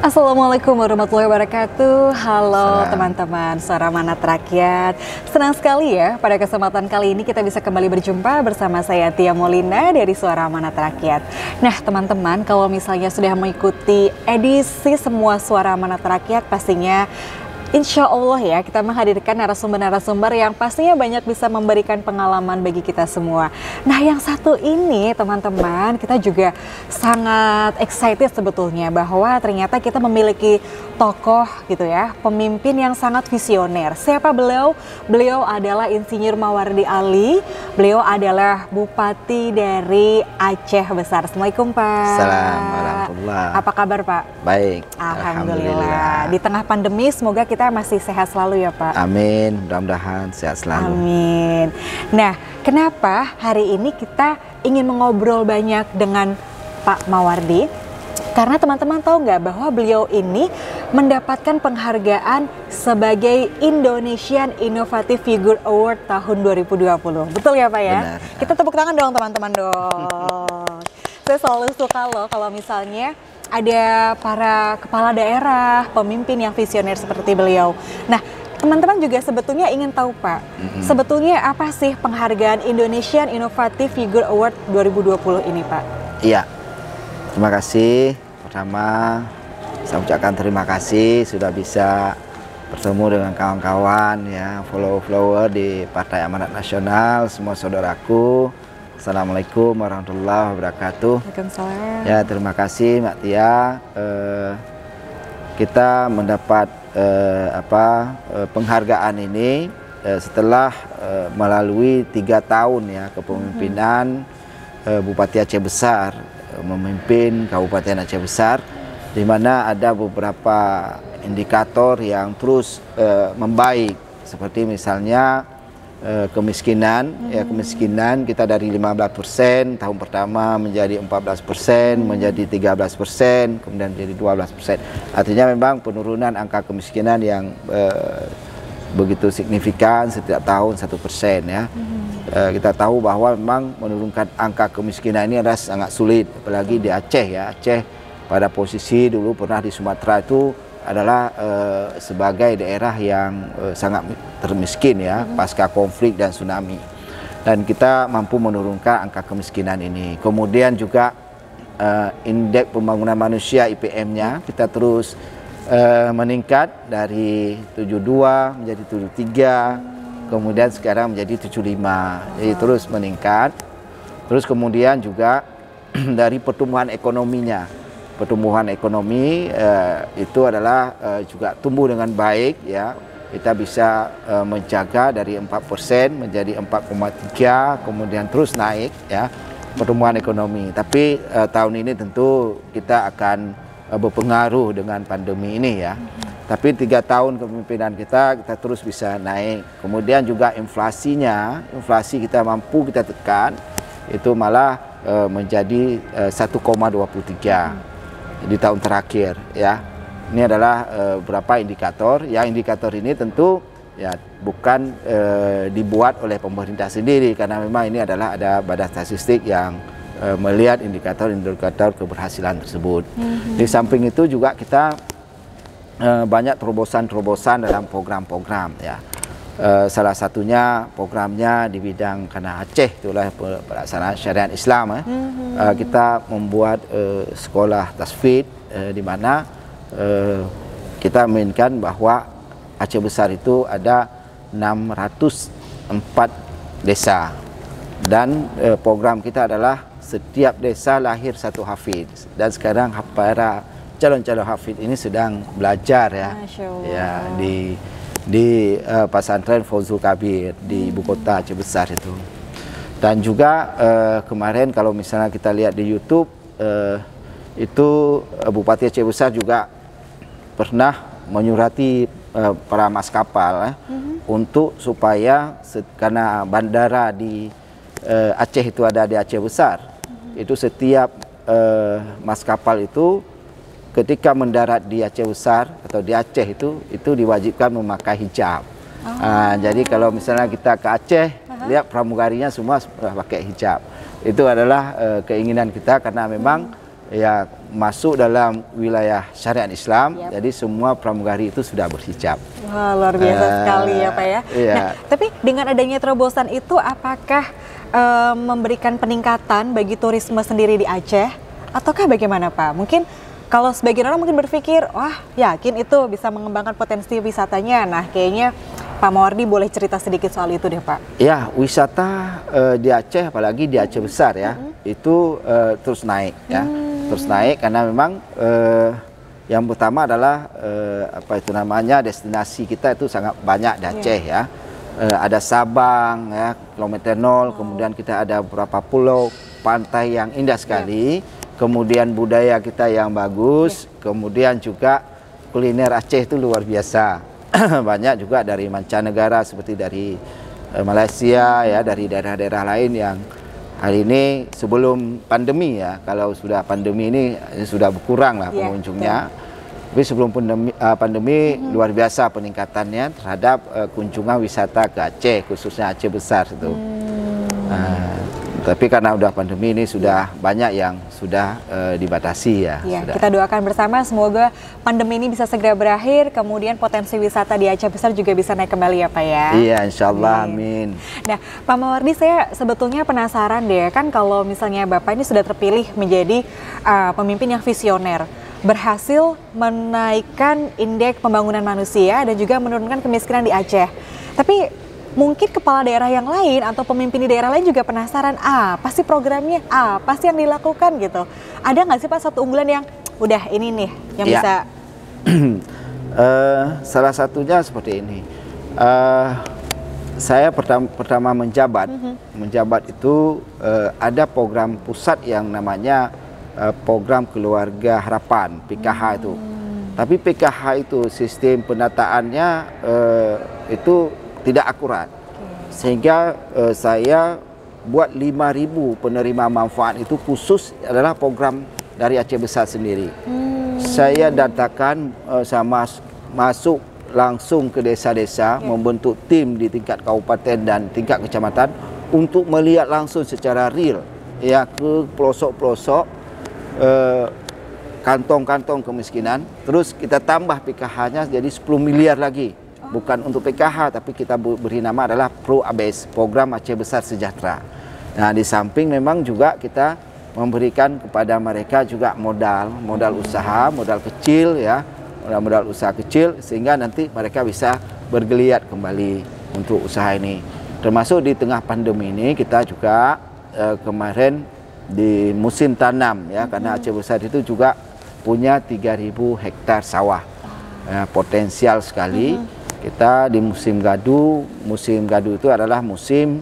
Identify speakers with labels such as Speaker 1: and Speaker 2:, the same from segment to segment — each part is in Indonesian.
Speaker 1: Assalamualaikum warahmatullahi wabarakatuh. Halo
Speaker 2: Salam.
Speaker 1: teman-teman Suara Amanat Rakyat. Senang sekali ya pada kesempatan kali ini kita bisa kembali berjumpa bersama saya Tia Molina dari Suara Amanat Rakyat. Nah teman-teman, kalau misalnya sudah mengikuti edisi semua Suara Amanat Rakyat, pastinya insya Allah ya kita menghadirkan narasumber-narasumber yang pastinya banyak bisa memberikan pengalaman bagi kita semua. Nah yang satu ini teman-teman, kita juga sangat excited sebetulnya bahwa ternyata kita memiliki tokoh gitu ya, pemimpin yang sangat visioner. Siapa beliau? Beliau adalah Insinyur Mawardi Ali. Beliau adalah Bupati dari Aceh Besar. Assalamualaikum Pak.
Speaker 2: Assalamualaikum warahmatullahi.
Speaker 1: Apa kabar Pak?
Speaker 2: Baik.
Speaker 1: Alhamdulillah. Di tengah pandemi semoga kita masih sehat selalu ya Pak.
Speaker 2: Amin. Mudah-mudahan sehat selalu.
Speaker 1: Amin. Nah, kenapa hari ini kita ingin mengobrol banyak dengan Pak Mawardi? Karena teman-teman tahu nggak bahwa beliau ini mendapatkan penghargaan sebagai Indonesian Innovative Figure Award tahun 2020. Betul ya Pak ya?
Speaker 2: Benar.
Speaker 1: Kita tepuk tangan dong teman-teman dong. Saya selalu suka loh kalau misalnya ada para kepala daerah, pemimpin yang visioner seperti beliau. Nah, teman-teman juga sebetulnya ingin tahu Pak, sebetulnya apa sih penghargaan Indonesian Innovative Figure Award 2020 ini Pak?
Speaker 2: Iya. Terima kasih. Pertama, saya ucapkan terima kasih sudah bisa bertemu dengan kawan-kawan ya, follower di Partai Amanat Nasional, semua saudaraku. Assalamualaikum warahmatullahi wabarakatuh.
Speaker 1: Waalaikumsalam.
Speaker 2: Ya, terima kasih Mbak Tia. Kita mendapat penghargaan ini setelah melalui 3 tahun ya kepemimpinan Bupati Aceh Besar, memimpin Kabupaten Aceh Besar, di mana ada beberapa indikator yang terus membaik, seperti misalnya kemiskinan. Ya, kemiskinan kita dari 15% tahun pertama menjadi 14%, menjadi 13%, kemudian menjadi 12%. Artinya memang penurunan angka kemiskinan yang begitu signifikan setiap tahun 1% ya. Kita tahu bahwa memang menurunkan angka kemiskinan ini adalah sangat sulit, apalagi di Aceh ya. Aceh pada posisi dulu pernah di Sumatera itu adalah sebagai daerah yang sangat termiskin ya, pasca konflik dan tsunami. Dan kita mampu menurunkan angka kemiskinan ini. Kemudian juga indeks pembangunan manusia IPM-nya kita terus meningkat dari 72 menjadi 73. Kemudian sekarang menjadi 75, jadi terus meningkat. Terus kemudian juga dari pertumbuhan ekonominya, pertumbuhan ekonomi itu adalah juga tumbuh dengan baik ya. Kita bisa menjaga dari 4% menjadi 4,3, kemudian terus naik ya pertumbuhan ekonomi. Tapi tahun ini tentu kita akan berpengaruh dengan pandemi ini ya. Tapi 3 tahun kepemimpinan kita terus bisa naik. Kemudian juga inflasinya, inflasi kita mampu kita tekan, itu malah menjadi 1,23 di tahun terakhir ya. Ini adalah beberapa indikator. Yang indikator ini tentu ya bukan dibuat oleh pemerintah sendiri, karena memang ini adalah ada badan statistik yang melihat indikator-indikator keberhasilan tersebut. Di samping itu juga kita banyak terobosan-terobosan dalam program-program ya. Salah satunya programnya di bidang karena Aceh itulah pelaksanaan syariat Islam ya. Kita membuat sekolah tasfid di mana kita menginginkan bahwa Aceh Besar itu ada 604 desa, dan program kita adalah setiap desa lahir 1 hafiz, dan sekarang para calon-calon hafid ini sedang belajar ya, ya di pesantren Fauzul Kabir di ibu kota Aceh Besar itu. Dan juga kemarin kalau misalnya kita lihat di YouTube itu Bupati Aceh Besar juga pernah menyurati para maskapai untuk supaya karena bandara di Aceh itu ada di Aceh Besar, itu setiap maskapai itu ketika mendarat di Aceh Besar atau di Aceh itu diwajibkan memakai hijab. Jadi kalau misalnya kita ke Aceh, lihat pramugarinya semua pakai hijab. Itu adalah keinginan kita, karena memang ya masuk dalam wilayah syariat Islam. Jadi semua pramugari itu sudah berhijab.
Speaker 1: Wah, luar biasa sekali ya Pak ya.
Speaker 2: Iya.
Speaker 1: Nah, tapi dengan adanya terobosan itu apakah memberikan peningkatan bagi turisme sendiri di Aceh ataukah bagaimana Pak? Mungkin kalau sebagian orang mungkin berpikir, wah yakin itu bisa mengembangkan potensi wisatanya. Nah kayaknya Pak Mawardi boleh cerita sedikit soal itu deh Pak.
Speaker 2: Ya, wisata di Aceh, apalagi di Aceh besar ya, itu terus naik ya. Terus naik karena memang yang pertama adalah apa itu namanya, destinasi kita itu sangat banyak di Aceh ya. Ada Sabang ya, kilometer 0, kemudian kita ada beberapa pulau pantai yang indah sekali, kemudian budaya kita yang bagus, kemudian juga kuliner Aceh itu luar biasa. Banyak juga dari mancanegara seperti dari Malaysia ya, dari daerah-daerah lain yang hari ini sebelum pandemi ya, kalau sudah pandemi ini sudah berkurang lah pengunjungnya. Tapi sebelum pandemi luar biasa peningkatannya terhadap kunjungan wisata ke Aceh, khususnya Aceh besar itu. Tapi karena udah pandemi ini sudah banyak yang sudah dibatasi ya. Sudah.
Speaker 1: Kita doakan bersama semoga pandemi ini bisa segera berakhir, kemudian potensi wisata di Aceh besar juga bisa naik kembali ya Pak ya.
Speaker 2: Iya, insya Allah, amin.
Speaker 1: Nah Pak Mawardi, saya sebetulnya penasaran deh, kan kalau misalnya Bapak ini sudah terpilih menjadi pemimpin yang visioner, berhasil menaikkan indeks pembangunan manusia dan juga menurunkan kemiskinan di Aceh. Tapi mungkin kepala daerah yang lain atau pemimpin di daerah lain juga penasaran, apa sih programnya, apa sih yang dilakukan gitu. Ada nggak sih Pak satu unggulan yang udah ini nih yang bisa?
Speaker 2: Salah satunya seperti ini. Saya pertama menjabat itu ada program pusat yang namanya program Keluarga Harapan, PKH itu. Tapi PKH itu sistem pendataannya itu tidak akurat. Sehingga saya buat 5.000 penerima manfaat itu khusus adalah program dari Aceh besar sendiri. Saya datakan sama masuk langsung ke desa-desa, membentuk tim di tingkat kabupaten dan tingkat kecamatan untuk melihat langsung secara real ya ke pelosok-pelosok kantong-kantong kemiskinan. Terus kita tambah PKH-nya jadi 10 miliar lagi. Bukan untuk PKH, tapi kita beri nama adalah Pro-ABS, Program Aceh Besar Sejahtera. Nah, di samping memang juga kita memberikan kepada mereka juga modal usaha, modal kecil ya, modal usaha kecil, sehingga nanti mereka bisa bergeliat kembali untuk usaha ini. Termasuk di tengah pandemi ini kita juga kemarin di musim tanam ya, karena Aceh besar itu juga punya 3.000 hektar sawah, potensial sekali. Kita di musim gadu itu adalah musim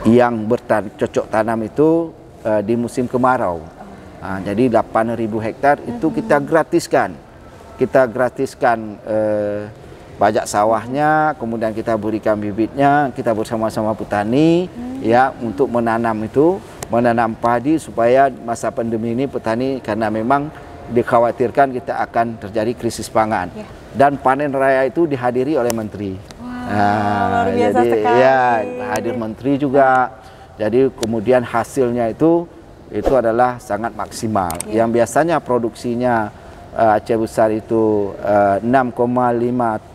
Speaker 2: yang bercocok tanam itu di musim kemarau. Jadi 8.000 hektar itu kita gratiskan. Kita gratiskan pajak sawahnya, kemudian kita berikan bibitnya, kita bersama-sama petani ya untuk menanam padi supaya masa pandemi ini petani, karena memang dikhawatirkan kita akan terjadi krisis pangan. Dan panen raya itu dihadiri oleh menteri.
Speaker 1: Luar biasa
Speaker 2: jadi
Speaker 1: sekali.
Speaker 2: Ya hadir menteri juga. Jadi kemudian hasilnya itu adalah sangat maksimal. Yang biasanya produksinya Aceh besar itu 6,5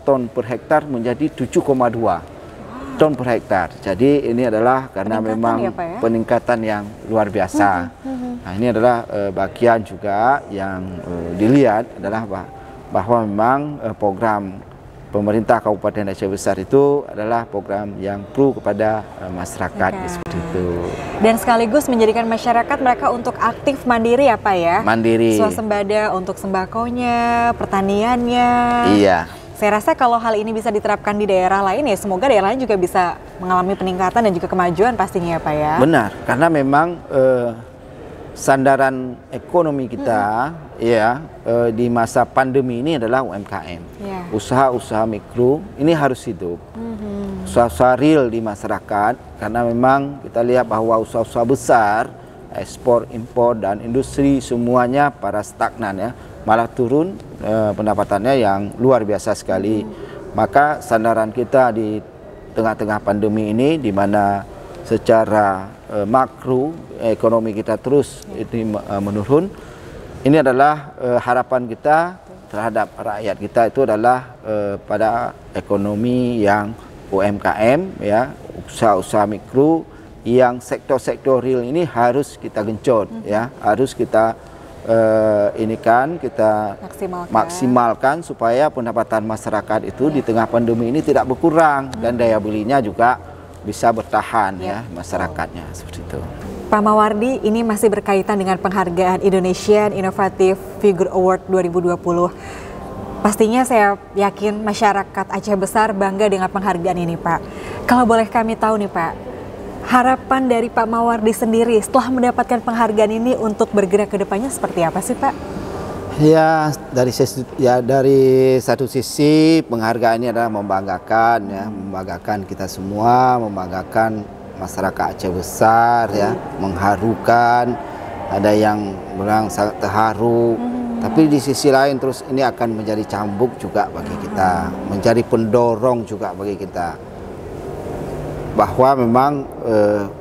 Speaker 2: ton per hektar menjadi 7,2 ton per hektar. Jadi ini adalah karena memang peningkatan yang luar biasa. Nah, ini adalah bagian juga yang dilihat adalah bahwa memang program pemerintah Kabupaten Aceh Besar itu adalah program yang pro kepada masyarakat seperti itu.
Speaker 1: Dan sekaligus menjadikan masyarakat mereka untuk aktif mandiri ya Pak ya?
Speaker 2: Mandiri.
Speaker 1: Swasembada untuk sembakonya, pertaniannya.
Speaker 2: Iya.
Speaker 1: Saya rasa kalau hal ini bisa diterapkan di daerah lain ya semoga daerah lain juga bisa mengalami peningkatan dan juga kemajuan pastinya ya Pak ya?
Speaker 2: Benar, karena memang sandaran ekonomi kita di masa pandemi ini adalah UMKM. Usaha-usaha mikro ini harus hidup. Usaha-usaha real di masyarakat, karena memang kita lihat bahwa usaha-usaha besar, ekspor, impor dan industri semuanya para stagnan ya, malah turun pendapatannya yang luar biasa sekali. Maka sandaran kita di tengah-tengah pandemi ini, di mana secara makro ekonomi kita terus ini menurun. Ini adalah harapan kita terhadap rakyat kita itu adalah pada ekonomi yang UMKM, ya, usaha-usaha mikro, yang sektor-sektor real ini harus kita genjot, ya, harus kita kita maksimalkan supaya pendapatan masyarakat itu di tengah pandemi ini tidak berkurang dan daya belinya juga bisa bertahan, ya, masyarakatnya seperti itu.
Speaker 1: Pak Mawardi, ini masih berkaitan dengan penghargaan Indonesian Innovative Figure Award 2020. Pastinya saya yakin masyarakat Aceh Besar bangga dengan penghargaan ini, Pak. Kalau boleh kami tahu nih, Pak, harapan dari Pak Mawardi sendiri setelah mendapatkan penghargaan ini untuk bergerak ke depannya seperti apa sih, Pak?
Speaker 2: Ya, dari satu sisi penghargaan ini adalah membanggakan, ya, membanggakan kita semua, membanggakan masyarakat Aceh Besar, ya, mengharukan. Ada yang bilang sangat terharu, tapi di sisi lain terus ini akan menjadi cambuk juga bagi kita, menjadi pendorong juga bagi kita. Bahwa memang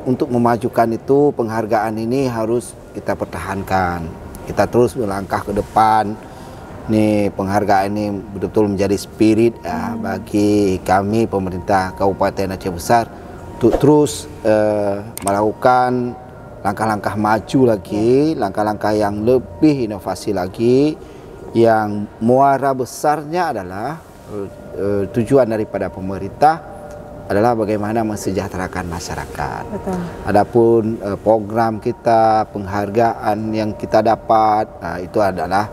Speaker 2: untuk memajukan itu penghargaan ini harus kita pertahankan. Kita terus melangkah ke depan. Nih, penghargaan ini betul-betul menjadi spirit, ya, bagi kami pemerintah Kabupaten Aceh Besar untuk terus melakukan langkah-langkah maju lagi, langkah-langkah yang lebih inovasi lagi, yang muara besarnya adalah tujuan daripada pemerintah adalah bagaimana mensejahterakan masyarakat. Betul. Adapun program kita, penghargaan yang kita dapat, itu adalah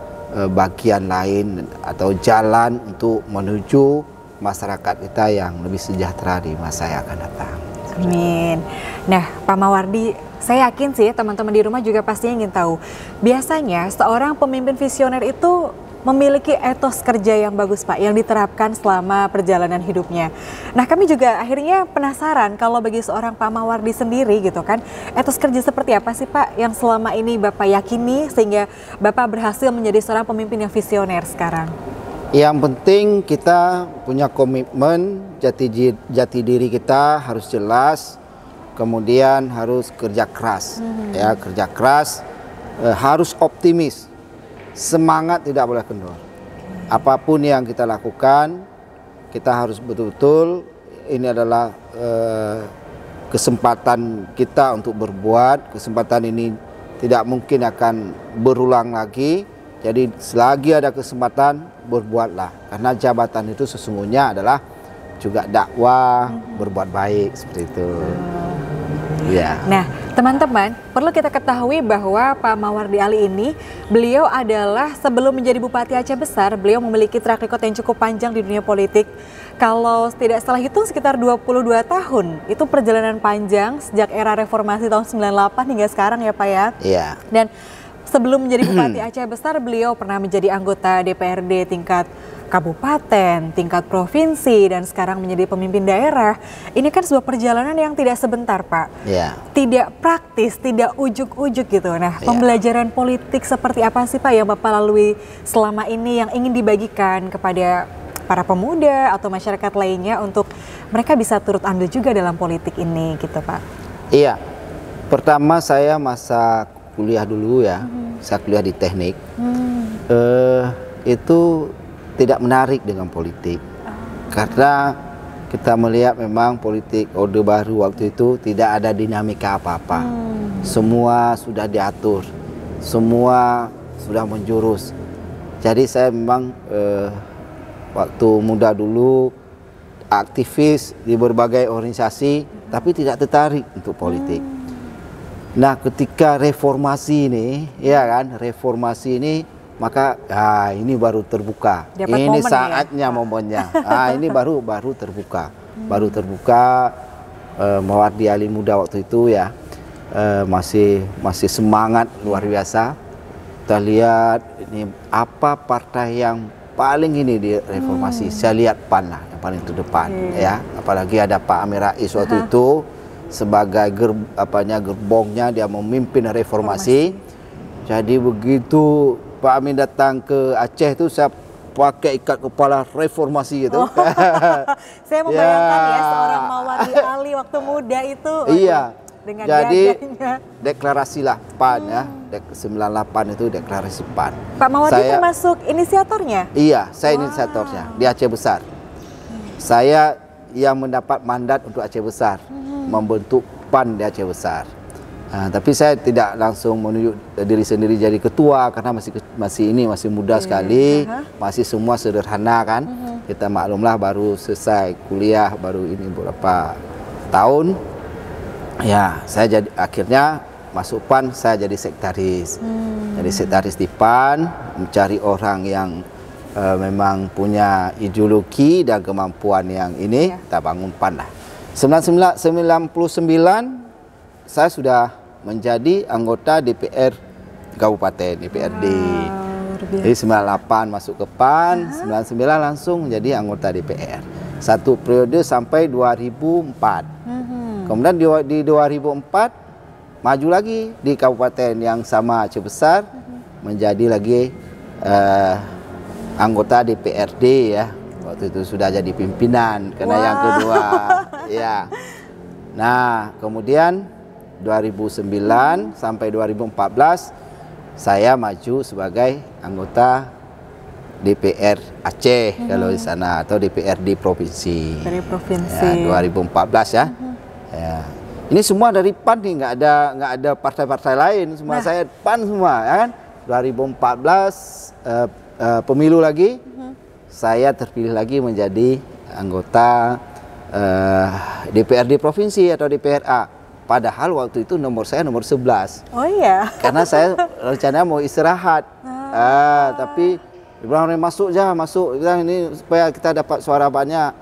Speaker 2: bagian lain atau jalan untuk menuju masyarakat kita yang lebih sejahtera di masa yang akan datang.
Speaker 1: Amin. Nah, Pak Mawardi, saya yakin sih teman-teman di rumah juga pastinya ingin tahu. Biasanya seorang pemimpin visioner itu memiliki etos kerja yang bagus, Pak, yang diterapkan selama perjalanan hidupnya. Nah, kami juga akhirnya penasaran kalau bagi seorang Pak Mawardi sendiri gitu kan, etos kerja seperti apa sih, Pak, yang selama ini Bapak yakini sehingga Bapak berhasil menjadi seorang pemimpin yang visioner sekarang?
Speaker 2: Yang penting kita punya komitmen, jati diri kita harus jelas, kemudian harus kerja keras, ya, kerja keras, harus optimis. Semangat tidak boleh kendor. Apapun yang kita lakukan, kita harus betul-betul, ini adalah kesempatan kita untuk berbuat. Kesempatan ini tidak mungkin akan berulang lagi. Jadi selagi ada kesempatan, berbuatlah. Karena jabatan itu sesungguhnya adalah juga dakwah, berbuat baik, seperti itu. Ya.
Speaker 1: Nah, teman-teman, perlu kita ketahui bahwa Pak Mawardi Ali ini, beliau adalah sebelum menjadi Bupati Aceh Besar, beliau memiliki track record yang cukup panjang di dunia politik. Kalau tidak salah hitung sekitar 22 tahun. Itu perjalanan panjang sejak era reformasi tahun 98 hingga sekarang, ya, Pak, ya.
Speaker 2: Iya.
Speaker 1: Dan sebelum menjadi Bupati Aceh Besar, beliau pernah menjadi anggota DPRD tingkat kabupaten, tingkat provinsi, dan sekarang menjadi pemimpin daerah. Ini kan sebuah perjalanan yang tidak sebentar, Pak.
Speaker 2: Yeah.
Speaker 1: Tidak praktis, tidak ujuk-ujuk gitu. Nah, pembelajaran politik seperti apa sih, Pak, yang Bapak lalui selama ini yang ingin dibagikan kepada para pemuda atau masyarakat lainnya untuk mereka bisa turut andil juga dalam politik ini gitu, Pak?
Speaker 2: Iya. Pertama saya masa kuliah dulu, ya. Saya kuliah di teknik. Itu tidak menarik dengan politik, karena kita melihat memang politik Orde Baru waktu itu tidak ada dinamika apa-apa. Semua sudah diatur, semua sudah menjurus. Jadi saya memang waktu muda dulu aktivis di berbagai organisasi, tapi tidak tertarik untuk politik. Nah, ketika reformasi ini, ya kan, reformasi ini, maka ini baru terbuka.
Speaker 1: Dapat
Speaker 2: ini
Speaker 1: momen,
Speaker 2: saatnya, ya? Momennya. Ini baru terbuka. Baru terbuka. Mawardi Ali muda waktu itu, ya, masih semangat luar biasa. Kita lihat ini apa partai yang paling ini di reformasi. Saya lihat PAN lah yang paling terdepan, ya. Apalagi ada Pak Amin Rais waktu itu sebagai gerbongnya, dia memimpin reformasi. Jadi begitu Pak Amin datang ke Aceh itu, saya pakai ikat kepala reformasi gitu.
Speaker 1: Saya membayangkan ya seorang Mawardi Ali waktu muda itu.
Speaker 2: Iya.
Speaker 1: Dengan
Speaker 2: jadi
Speaker 1: gagahnya.
Speaker 2: deklarasilah PAN ya. 98 itu deklarasi PAN.
Speaker 1: Pak Mawardi termasuk inisiatornya?
Speaker 2: Iya, saya inisiatornya di Aceh Besar. Saya yang mendapat mandat untuk Aceh Besar, membentuk PAN di Aceh Besar. Tapi saya tidak langsung menunjuk diri sendiri jadi ketua karena masih muda sekali, masih semua sederhana kan. Kita maklumlah baru selesai kuliah, baru ini beberapa tahun. Ya, saya jadi akhirnya masuk PAN, saya jadi sekretaris. Jadi sekretaris di PAN, mencari orang yang memang punya ideologi dan kemampuan yang ini, kita bangun PAN lah. 1999 saya sudah menjadi anggota DPR Kabupaten, DPRD. Jadi 98 masuk ke PAN, 99 langsung menjadi anggota DPR. Satu periode sampai 2004. Kemudian di 2004 maju lagi di kabupaten yang sama Aceh Besar, menjadi lagi anggota DPRD ya. Waktu itu sudah jadi pimpinan karena yang kedua ya. Nah, kemudian 2009 sampai 2014 saya maju sebagai anggota DPR Aceh kalau di sana, atau DPRD provinsi.
Speaker 1: Dari provinsi.
Speaker 2: Ya, 2014 ya. Ya. Ini semua dari PAN nih, nggak ada partai-partai lain, semua saya PAN semua ya kan. 2014 pemilu lagi, saya terpilih lagi menjadi anggota DPRD provinsi atau DPRA. Padahal waktu itu nomor saya nomor 11.
Speaker 1: Oh iya.
Speaker 2: Karena saya rencananya mau istirahat. Tapi Ibrahim masuk bilang ini supaya kita dapat suara banyak.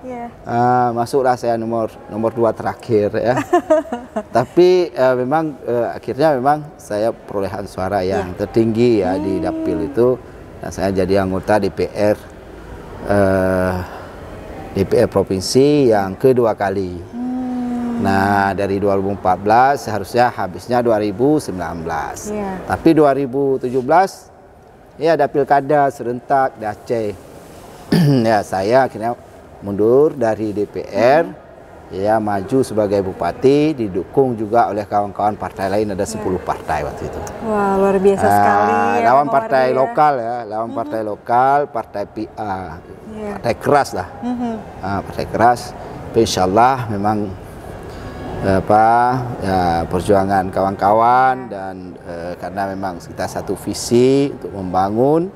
Speaker 2: Masuklah saya nomor 2 terakhir ya. Tapi memang akhirnya memang saya perolehan suara yang tertinggi ya di dapil itu. Dan saya jadi anggota DPR provinsi yang kedua kali. Nah, dari 2014 seharusnya habisnya 2019. Tapi 2017 ya ada pilkada serentak di Aceh. Ya, saya akhirnya mundur dari DPR, ya maju sebagai bupati, didukung juga oleh kawan-kawan partai lain, ada 10 partai waktu itu.
Speaker 1: Wah, luar biasa sekali ya.
Speaker 2: Lawan partai lokal ya, lawan partai lokal, partai PA, partai keras lah. Partai keras. Insyaallah memang perjuangan kawan-kawan dan karena memang kita satu visi untuk membangun,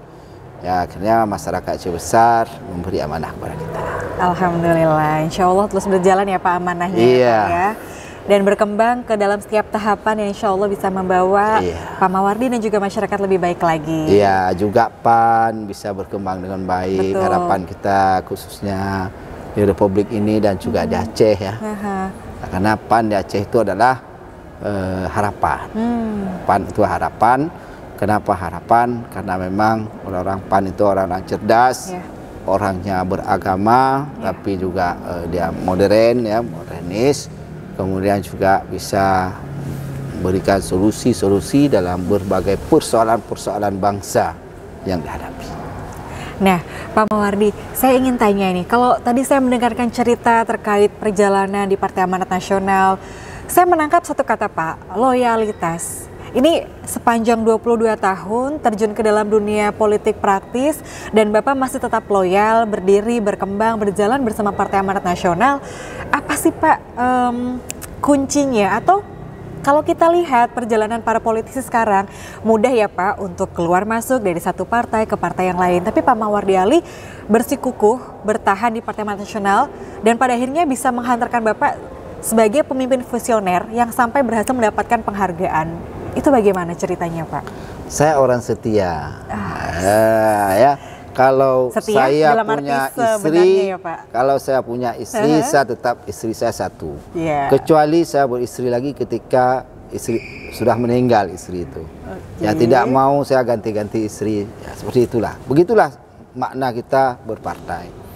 Speaker 2: ya akhirnya masyarakat Aceh Besar memberi amanah kepada kita.
Speaker 1: Alhamdulillah, insya Allah terus berjalan ya Pak amanahnya ya. Dan berkembang ke dalam setiap tahapan yang insya Allah bisa membawa Pak Mawardi dan juga masyarakat lebih baik lagi.
Speaker 2: Iya, juga PAN bisa berkembang dengan baik. Betul. Harapan kita khususnya di Republik ini dan juga di Aceh ya. Karena PAN di Aceh itu adalah harapan. PAN itu harapan. Kenapa harapan? Karena memang orang-orang PAN itu orang-orang cerdas, orangnya beragama, tapi juga dia modern ya, modernis. Kemudian juga bisa memberikan solusi-solusi dalam berbagai persoalan-persoalan bangsa yang dihadapi.
Speaker 1: Nah, Pak Mawardi, saya ingin tanya ini, kalau tadi saya mendengarkan cerita terkait perjalanan di Partai Amanat Nasional, saya menangkap satu kata Pak, loyalitas. Ini sepanjang 22 tahun terjun ke dalam dunia politik praktis dan Bapak masih tetap loyal, berdiri, berkembang, berjalan bersama Partai Amanat Nasional. Apa sih Pak kuncinya? Atau kalau kita lihat perjalanan para politisi sekarang, mudah ya Pak untuk keluar masuk dari satu partai ke partai yang lain. Tapi Pak Mawardi Ali bersikukuh, bertahan di Partai Amanat Nasional dan pada akhirnya bisa menghantarkan Bapak sebagai pemimpin visioner yang sampai berhasil mendapatkan penghargaan. Itu bagaimana ceritanya Pak?
Speaker 2: Saya orang setia. Ya. Kalau
Speaker 1: setia
Speaker 2: saya punya istri,
Speaker 1: ya, Pak?
Speaker 2: Kalau saya punya istri, saya tetap istri saya satu.
Speaker 1: Kecuali
Speaker 2: saya beristri lagi ketika istri sudah meninggal istri itu. Ya tidak mau saya ganti-ganti istri. Ya, seperti itulah. Begitulah makna kita berpartai.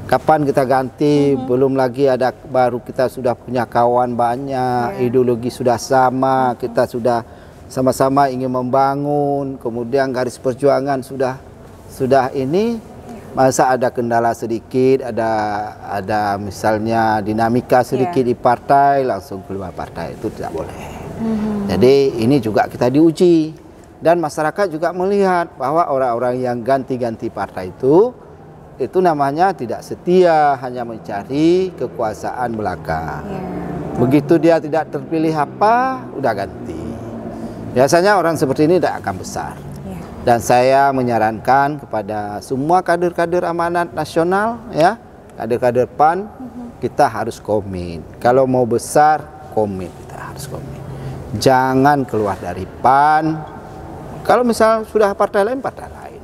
Speaker 2: Kapan kita ganti, belum lagi ada baru kita sudah punya kawan banyak, ideologi sudah sama, kita sudah sama-sama ingin membangun, kemudian garis perjuangan sudah sudah ini masa ada kendala sedikit, ada misalnya dinamika sedikit di partai langsung keluar partai, itu tidak boleh. Jadi ini juga kita diuji dan masyarakat juga melihat bahwa orang-orang yang ganti-ganti partai itu namanya tidak setia, hanya mencari kekuasaan belaka. Begitu dia tidak terpilih apa, udah ganti. Biasanya orang seperti ini tidak akan besar. Dan saya menyarankan kepada semua kader-kader amanat nasional, ya, kader-kader PAN, kita harus komit. Kalau mau besar, komit, kita harus komit. Jangan keluar dari PAN. Kalau misal sudah partai lain, partai lain.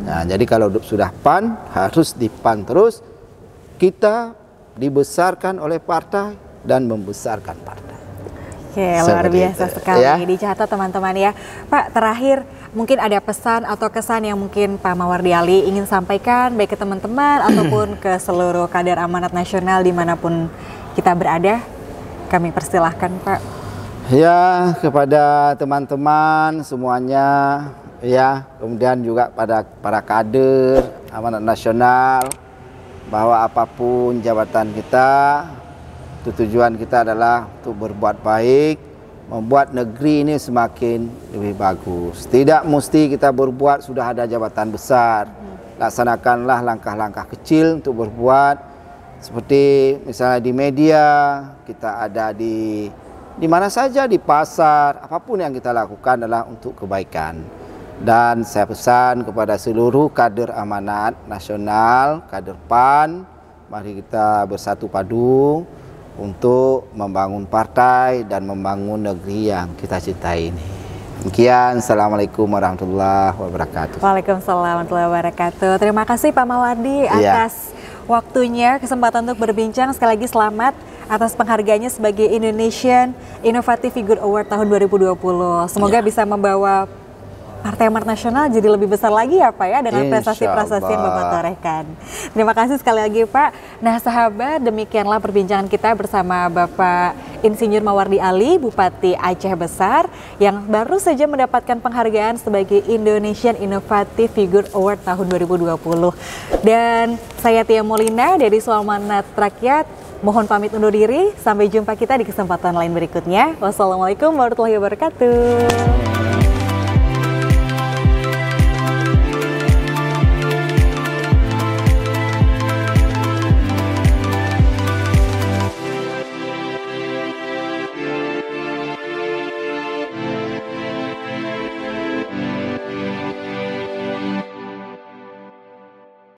Speaker 2: Nah, jadi kalau sudah PAN, harus di PAN terus. Kita dibesarkan oleh partai dan membesarkan partai.
Speaker 1: Oke, luar biasa sekali. Dicatat teman-teman ya. Pak, terakhir mungkin ada pesan atau kesan yang mungkin Pak Mawardi Ali ingin sampaikan baik ke teman-teman ataupun ke seluruh kader amanat nasional dimanapun kita berada. Kami persilahkan, Pak.
Speaker 2: Ya, kepada teman-teman semuanya, ya, kemudian juga pada para kader amanat nasional, bahwa apapun jabatan kita, tujuan kita adalah untuk berbuat baik, membuat negeri ini semakin lebih bagus. Tidak mesti kita berbuat sudah ada jabatan besar. Laksanakanlah langkah-langkah kecil untuk berbuat, seperti misalnya di media, kita ada di mana saja, di pasar, apapun yang kita lakukan adalah untuk kebaikan. Dan saya pesan kepada seluruh kader amanat nasional, kader PAN, mari kita bersatu padu untuk membangun partai dan membangun negeri yang kita cintai ini. Demikian, Assalamualaikum warahmatullahi wabarakatuh.
Speaker 1: Waalaikumsalam warahmatullahi wabarakatuh. Terima kasih Pak Mawardi atas waktunya, kesempatan untuk berbincang. Sekali lagi selamat atas penghargaannya sebagai Indonesian Innovative Figure Award tahun 2020. Semoga bisa membawa Partai Amanat Nasional jadi lebih besar lagi ya Pak ya, dengan prestasi-prestasi yang Bapak torehkan. Terima kasih sekali lagi Pak. Nah sahabat, demikianlah perbincangan kita bersama Bapak Insinyur Mawardi Ali, Bupati Aceh Besar, yang baru saja mendapatkan penghargaan sebagai Indonesian Innovative Figure Award tahun 2020. Dan saya Tia Molina dari Suara Amanat Rakyat, mohon pamit undur diri. Sampai jumpa kita di kesempatan lain berikutnya. Wassalamualaikum warahmatullahi wabarakatuh.